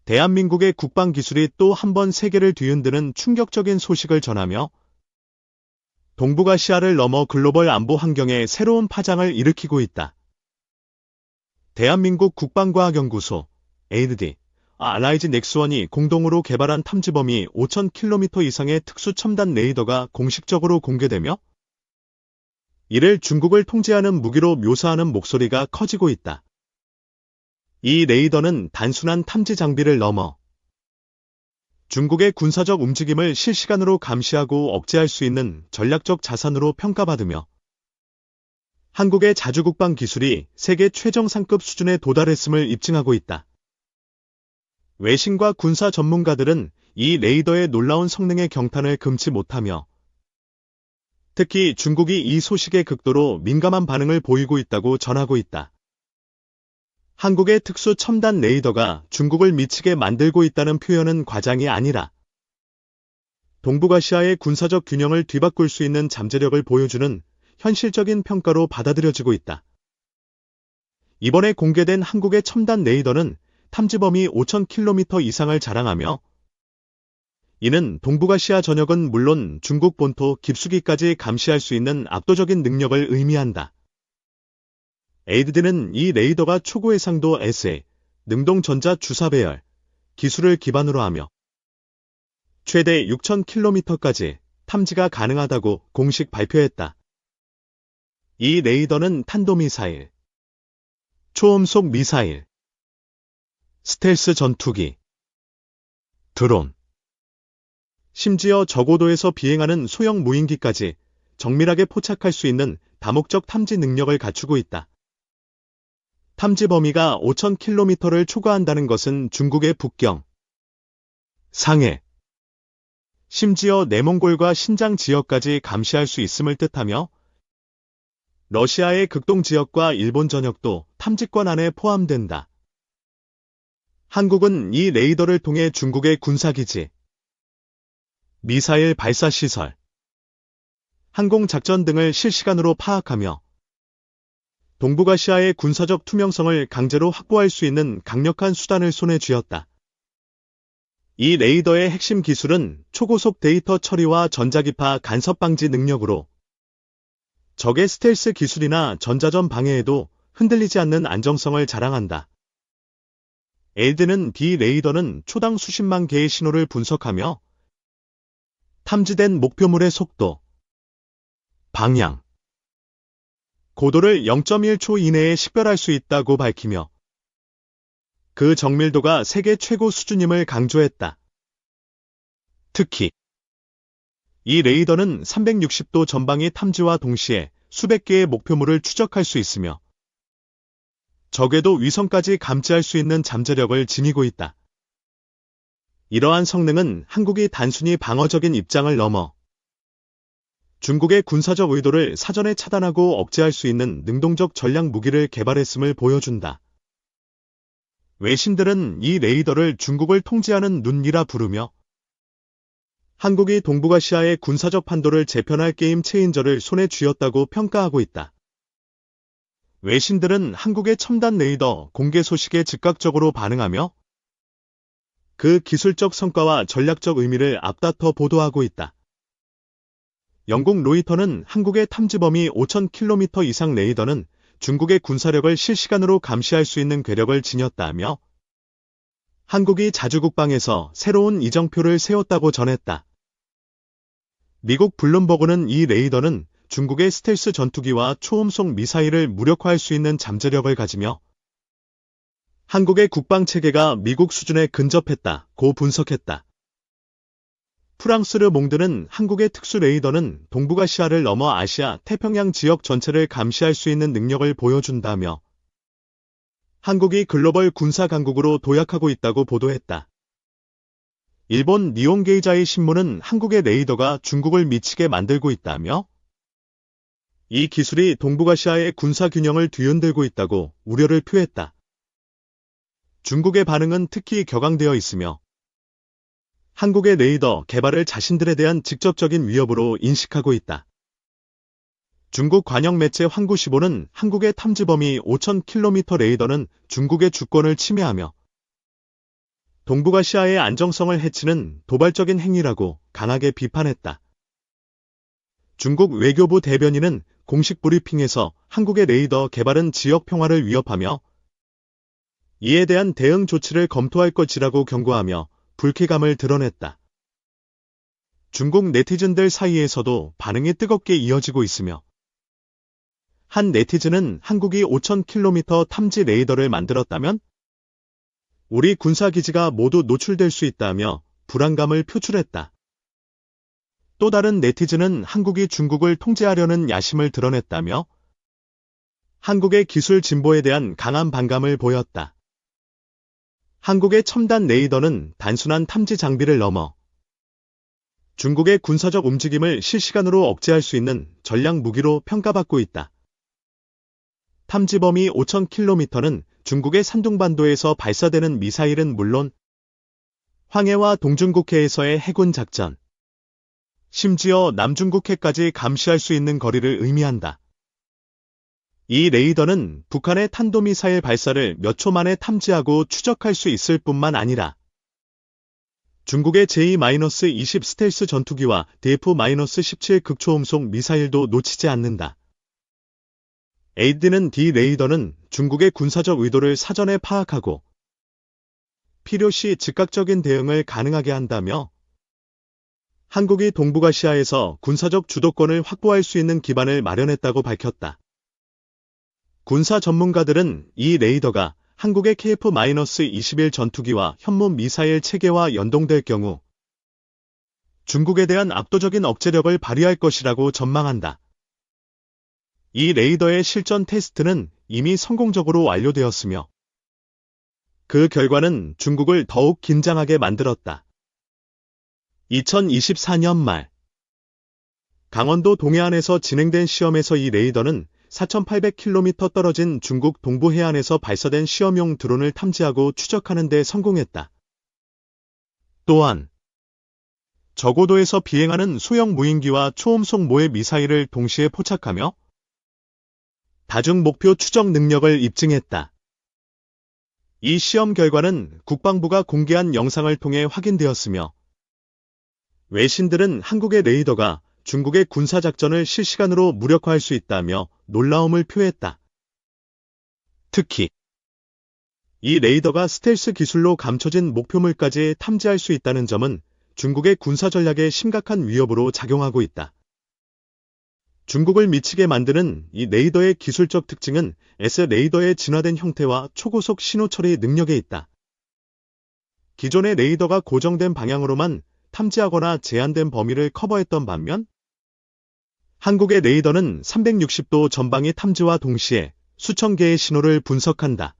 대한민국의 국방 기술이 또 한 번 세계를 뒤흔드는 충격적인 소식을 전하며 동북아시아를 넘어 글로벌 안보 환경에 새로운 파장을 일으키고 있다. 대한민국 국방과학연구소 ADD, 알라이즈 넥스원이 공동으로 개발한 탐지범위 5,000km 이상의 특수 첨단 레이더가 공식적으로 공개되며 이를 중국을 통제하는 무기로 묘사하는 목소리가 커지고 있다. 이 레이더는 단순한 탐지 장비를 넘어 중국의 군사적 움직임을 실시간으로 감시하고 억제할 수 있는 전략적 자산으로 평가받으며 한국의 자주국방 기술이 세계 최정상급 수준에 도달했음을 입증하고 있다. 외신과 군사 전문가들은 이 레이더의 놀라운 성능에 경탄을 금치 못하며 특히 중국이 이 소식에 극도로 민감한 반응을 보이고 있다고 전하고 있다. 한국의 특수 첨단 레이더가 중국을 미치게 만들고 있다는 표현은 과장이 아니라 동북아시아의 군사적 균형을 뒤바꿀 수 있는 잠재력을 보여주는 현실적인 평가로 받아들여지고 있다. 이번에 공개된 한국의 첨단 레이더는 탐지범위 5,000km 이상을 자랑하며 이는 동북아시아 전역은 물론 중국 본토 깊숙이까지 감시할 수 있는 압도적인 능력을 의미한다. ADD는 이 레이더가 초고해상도 SA, 능동전자 주사 배열 기술을 기반으로 하며 최대 6,000km까지 탐지가 가능하다고 공식 발표했다. 이 레이더는 탄도미사일, 초음속 미사일, 스텔스 전투기, 드론, 심지어 저고도에서 비행하는 소형 무인기까지 정밀하게 포착할 수 있는 다목적 탐지 능력을 갖추고 있다. 탐지 범위가 5,000km를 초과한다는 것은 중국의 북경, 상해, 심지어 내몽골과 신장 지역까지 감시할 수 있음을 뜻하며 러시아의 극동 지역과 일본 전역도 탐지권 안에 포함된다. 한국은 이 레이더를 통해 중국의 군사기지, 미사일 발사시설, 항공작전 등을 실시간으로 파악하며 동북아시아의 군사적 투명성을 강제로 확보할 수 있는 강력한 수단을 손에 쥐었다. 이 레이더의 핵심 기술은 초고속 데이터 처리와 전자기파 간섭 방지 능력으로 적의 스텔스 기술이나 전자전 방해에도 흔들리지 않는 안정성을 자랑한다. ADD는 이 레이더는 초당 수십만 개의 신호를 분석하며 탐지된 목표물의 속도, 방향, 고도를 0.1초 이내에 식별할 수 있다고 밝히며 그 정밀도가 세계 최고 수준임을 강조했다. 특히 이 레이더는 360도 전방위 탐지와 동시에 수백 개의 목표물을 추적할 수 있으며 적에도 위성까지 감지할 수 있는 잠재력을 지니고 있다. 이러한 성능은 한국이 단순히 방어적인 입장을 넘어 중국의 군사적 의도를 사전에 차단하고 억제할 수 있는 능동적 전략 무기를 개발했음을 보여준다. 외신들은 이 레이더를 중국을 통제하는 눈이라 부르며 한국이 동북아시아의 군사적 판도를 재편할 게임 체인저를 손에 쥐었다고 평가하고 있다. 외신들은 한국의 첨단 레이더 공개 소식에 즉각적으로 반응하며 그 기술적 성과와 전략적 의미를 앞다퉈 보도하고 있다. 영국 로이터는 한국의 탐지범위 5,000km 이상 레이더는 중국의 군사력을 실시간으로 감시할 수 있는 괴력을 지녔다며 한국이 자주국방에서 새로운 이정표를 세웠다고 전했다. 미국 블룸버그는 이 레이더는 중국의 스텔스 전투기와 초음속 미사일을 무력화할 수 있는 잠재력을 가지며 한국의 국방체계가 미국 수준에 근접했다고 분석했다. 프랑스 르몽드는 한국의 특수 레이더는 동북아시아를 넘어 아시아, 태평양 지역 전체를 감시할 수 있는 능력을 보여준다며 한국이 글로벌 군사 강국으로 도약하고 있다고 보도했다. 일본 니혼게이자이 신문은 한국의 레이더가 중국을 미치게 만들고 있다며 이 기술이 동북아시아의 군사 균형을 뒤흔들고 있다고 우려를 표했다. 중국의 반응은 특히 격앙되어 있으며 한국의 레이더 개발을 자신들에 대한 직접적인 위협으로 인식하고 있다. 중국 관영 매체 황구시보는 한국의 탐지범위 5,000km 레이더는 중국의 주권을 침해하며 동북아시아의 안정성을 해치는 도발적인 행위라고 강하게 비판했다. 중국 외교부 대변인은 공식 브리핑에서 한국의 레이더 개발은 지역 평화를 위협하며 이에 대한 대응 조치를 검토할 것이라고 경고하며 불쾌감을 드러냈다. 중국 네티즌들 사이에서도 반응이 뜨겁게 이어지고 있으며 한 네티즌은 한국이 5,000km 탐지 레이더를 만들었다면 우리 군사기지가 모두 노출될 수 있다며 불안감을 표출했다. 또 다른 네티즌은 한국이 중국을 통제하려는 야심을 드러냈다며 한국의 기술 진보에 대한 강한 반감을 보였다. 한국의 첨단 레이더는 단순한 탐지 장비를 넘어 중국의 군사적 움직임을 실시간으로 억제할 수 있는 전략 무기로 평가받고 있다. 탐지 범위 5,000km는 중국의 산둥반도에서 발사되는 미사일은 물론 황해와 동중국해에서의 해군 작전, 심지어 남중국해까지 감시할 수 있는 거리를 의미한다. 이 레이더는 북한의 탄도미사일 발사를 몇 초 만에 탐지하고 추적할 수 있을 뿐만 아니라 중국의 J-20 스텔스 전투기와 DF-17 극초음속 미사일도 놓치지 않는다. AD는 D 레이더는 중국의 군사적 의도를 사전에 파악하고 필요시 즉각적인 대응을 가능하게 한다며 한국이 동북아시아에서 군사적 주도권을 확보할 수 있는 기반을 마련했다고 밝혔다. 군사 전문가들은 이 레이더가 한국의 KF-21 전투기와 현무 미사일 체계와 연동될 경우 중국에 대한 압도적인 억제력을 발휘할 것이라고 전망한다. 이 레이더의 실전 테스트는 이미 성공적으로 완료되었으며 그 결과는 중국을 더욱 긴장하게 만들었다. 2024년 말 강원도 동해안에서 진행된 시험에서 이 레이더는 4,800km 떨어진 중국 동부 해안에서 발사된 시험용 드론을 탐지하고 추적하는 데 성공했다. 또한 저고도에서 비행하는 소형 무인기와 초음속 모의 미사일을 동시에 포착하며 다중 목표 추적 능력을 입증했다. 이 시험 결과는 국방부가 공개한 영상을 통해 확인되었으며 외신들은 한국의 레이더가 중국의 군사작전을 실시간으로 무력화할 수 있다며 놀라움을 표했다. 특히 이 레이더가 스텔스 기술로 감춰진 목표물까지 탐지할 수 있다는 점은 중국의 군사 전략에 심각한 위협으로 작용하고 있다. 중국을 미치게 만드는 이 레이더의 기술적 특징은 S 레이더의 진화된 형태와 초고속 신호 처리 능력에 있다. 기존의 레이더가 고정된 방향으로만 탐지하거나 제한된 범위를 커버했던 반면 한국의 레이더는 360도 전방위 탐지와 동시에 수천 개의 신호를 분석한다.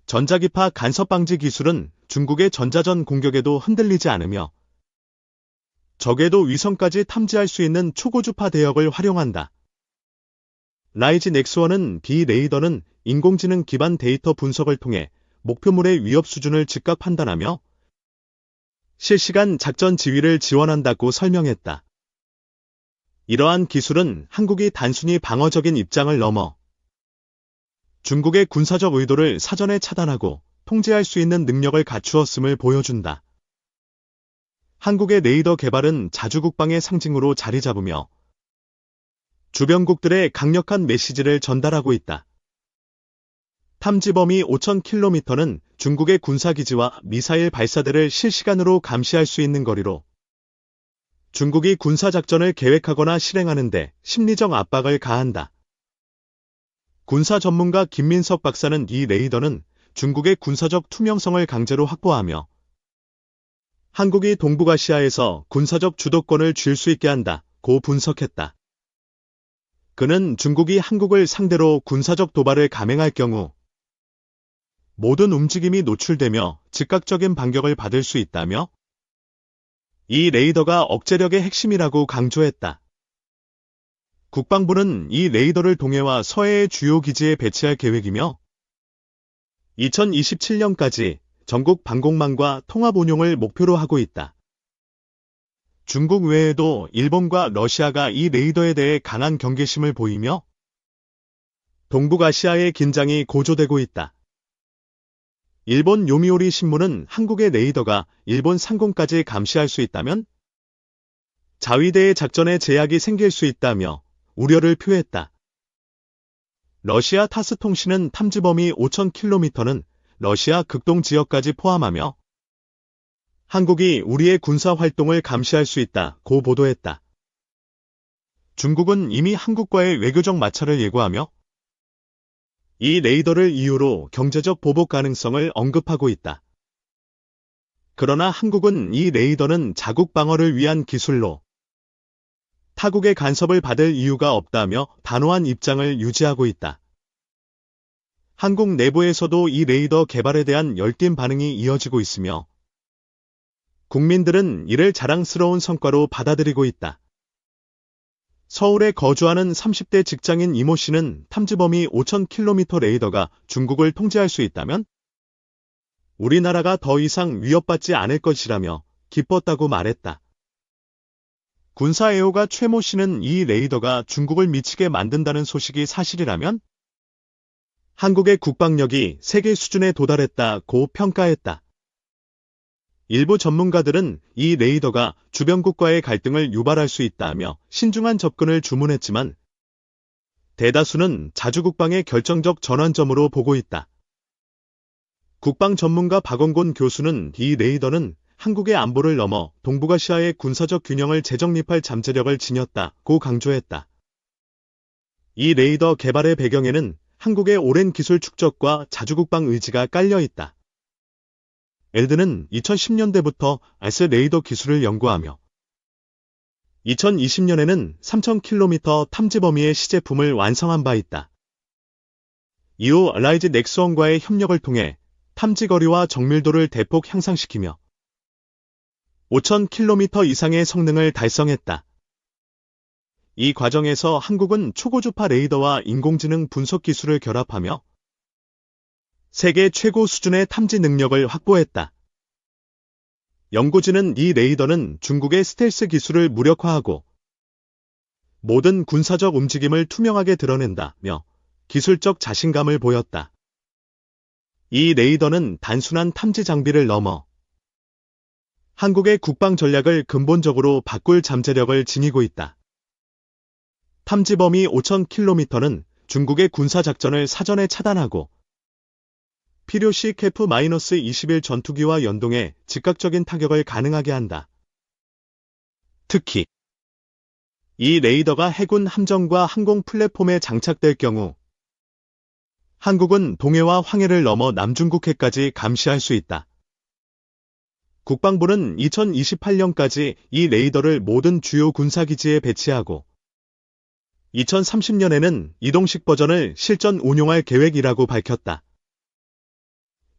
전자기파 간섭 방지 기술은 중국의 전자전 공격에도 흔들리지 않으며 적에도 위성까지 탐지할 수 있는 초고주파 대역을 활용한다. 라이지 넥스1은 B 레이더는 인공지능 기반 데이터 분석을 통해 목표물의 위협 수준을 즉각 판단하며 실시간 작전 지휘를 지원한다고 설명했다. 이러한 기술은 한국이 단순히 방어적인 입장을 넘어 중국의 군사적 의도를 사전에 차단하고 통제할 수 있는 능력을 갖추었음을 보여준다. 한국의 레이더 개발은 자주국방의 상징으로 자리 잡으며 주변국들의 강력한 메시지를 전달하고 있다. 탐지 범위 5,000km는 중국의 군사기지와 미사일 발사대를 실시간으로 감시할 수 있는 거리로 중국이 군사작전을 계획하거나 실행하는데 심리적 압박을 가한다. 군사 전문가 김민석 박사는 이 레이더는 중국의 군사적 투명성을 강제로 확보하며 한국이 동북아시아에서 군사적 주도권을 쥘 수 있게 한다고 분석했다. 그는 중국이 한국을 상대로 군사적 도발을 감행할 경우 모든 움직임이 노출되며 즉각적인 반격을 받을 수 있다며 이 레이더가 억제력의 핵심이라고 강조했다. 국방부는 이 레이더를 동해와 서해의 주요 기지에 배치할 계획이며 2027년까지 전국 방공망과 통합 운용을 목표로 하고 있다. 중국 외에도 일본과 러시아가 이 레이더에 대해 강한 경계심을 보이며 동북아시아의 긴장이 고조되고 있다. 일본 요미우리 신문은 한국의 레이더가 일본 상공까지 감시할 수 있다면 자위대의 작전에 제약이 생길 수 있다며 우려를 표했다. 러시아 타스 통신은 탐지 범위 5,000km는 러시아 극동 지역까지 포함하며 한국이 우리의 군사 활동을 감시할 수 있다고 보도했다. 중국은 이미 한국과의 외교적 마찰을 예고하며 이 레이더를 이유로 경제적 보복 가능성을 언급하고 있다. 그러나 한국은 이 레이더는 자국 방어를 위한 기술로 타국의 간섭을 받을 이유가 없다며 단호한 입장을 유지하고 있다. 한국 내부에서도 이 레이더 개발에 대한 열띤 반응이 이어지고 있으며 국민들은 이를 자랑스러운 성과로 받아들이고 있다. 서울에 거주하는 30대 직장인 이모 씨는 탐지 범위 5,000km 레이더가 중국을 통제할 수 있다면 우리나라가 더 이상 위협받지 않을 것이라며 기뻤다고 말했다. 군사 애호가 최모 씨는 이 레이더가 중국을 미치게 만든다는 소식이 사실이라면 한국의 국방력이 세계 수준에 도달했다고 평가했다. 일부 전문가들은 이 레이더가 주변국과의 갈등을 유발할 수 있다며 신중한 접근을 주문했지만 대다수는 자주국방의 결정적 전환점으로 보고 있다. 국방 전문가 박원곤 교수는 이 레이더는 한국의 안보를 넘어 동북아시아의 군사적 균형을 재정립할 잠재력을 지녔다고 강조했다. 이 레이더 개발의 배경에는 한국의 오랜 기술 축적과 자주국방 의지가 깔려 있다. 엘드는 2010년대부터 알스 레이더 기술을 연구하며 2020년에는 3,000km 탐지 범위의 시제품을 완성한 바 있다. 이후 라이즈 넥스원과의 협력을 통해 탐지 거리와 정밀도를 대폭 향상시키며 5,000km 이상의 성능을 달성했다. 이 과정에서 한국은 초고주파 레이더와 인공지능 분석 기술을 결합하며 세계 최고 수준의 탐지 능력을 확보했다. 연구진은 이 레이더는 중국의 스텔스 기술을 무력화하고 모든 군사적 움직임을 투명하게 드러낸다며 기술적 자신감을 보였다. 이 레이더는 단순한 탐지 장비를 넘어 한국의 국방 전략을 근본적으로 바꿀 잠재력을 지니고 있다. 탐지 범위 5,000km는 중국의 군사작전을 사전에 차단하고 필요시 KF-21 전투기와 연동해 즉각적인 타격을 가능하게 한다. 특히 이 레이더가 해군 함정과 항공 플랫폼에 장착될 경우 한국은 동해와 황해를 넘어 남중국해까지 감시할 수 있다. 국방부는 2028년까지 이 레이더를 모든 주요 군사기지에 배치하고 2030년에는 이동식 버전을 실전 운용할 계획이라고 밝혔다.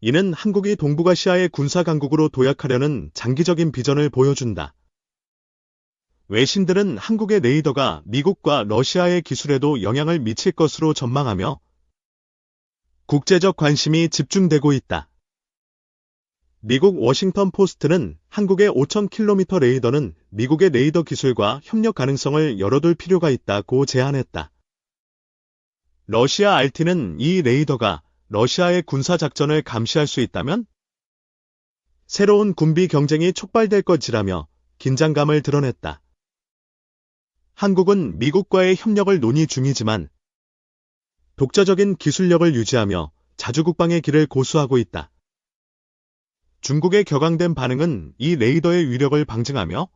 이는 한국이 동북아시아의 군사 강국으로 도약하려는 장기적인 비전을 보여준다. 외신들은 한국의 레이더가 미국과 러시아의 기술에도 영향을 미칠 것으로 전망하며 국제적 관심이 집중되고 있다. 미국 워싱턴 포스트는 한국의 5,000km 레이더는 미국의 레이더 기술과 협력 가능성을 열어둘 필요가 있다고 제안했다. 러시아 RT는 이 레이더가 러시아의 군사작전을 감시할 수 있다면 새로운 군비 경쟁이 촉발될 것이라며 긴장감을 드러냈다. 한국은 미국과의 협력을 논의 중이지만 독자적인 기술력을 유지하며 자주국방의 길을 고수하고 있다. 중국의 격앙된 반응은 이 레이더의 위력을 방증하며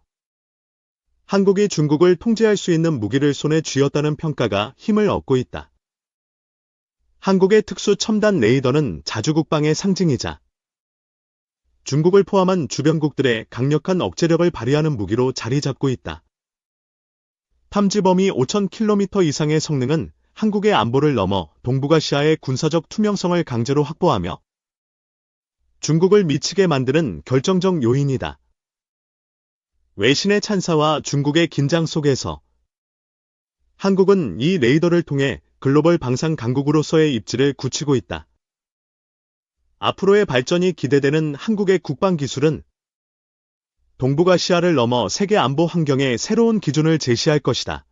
한국이 중국을 통제할 수 있는 무기를 손에 쥐었다는 평가가 힘을 얻고 있다. 한국의 특수 첨단 레이더는 자주국방의 상징이자 중국을 포함한 주변국들의 강력한 억제력을 발휘하는 무기로 자리 잡고 있다. 탐지 범위 5,000km 이상의 성능은 한국의 안보를 넘어 동북아시아의 군사적 투명성을 강제로 확보하며 중국을 미치게 만드는 결정적 요인이다. 외신의 찬사와 중국의 긴장 속에서 한국은 이 레이더를 통해 글로벌 방산 강국으로서의 입지를 굳히고 있다. 앞으로의 발전이 기대되는 한국의 국방 기술은 동북아시아를 넘어 세계 안보 환경에 새로운 기준을 제시할 것이다.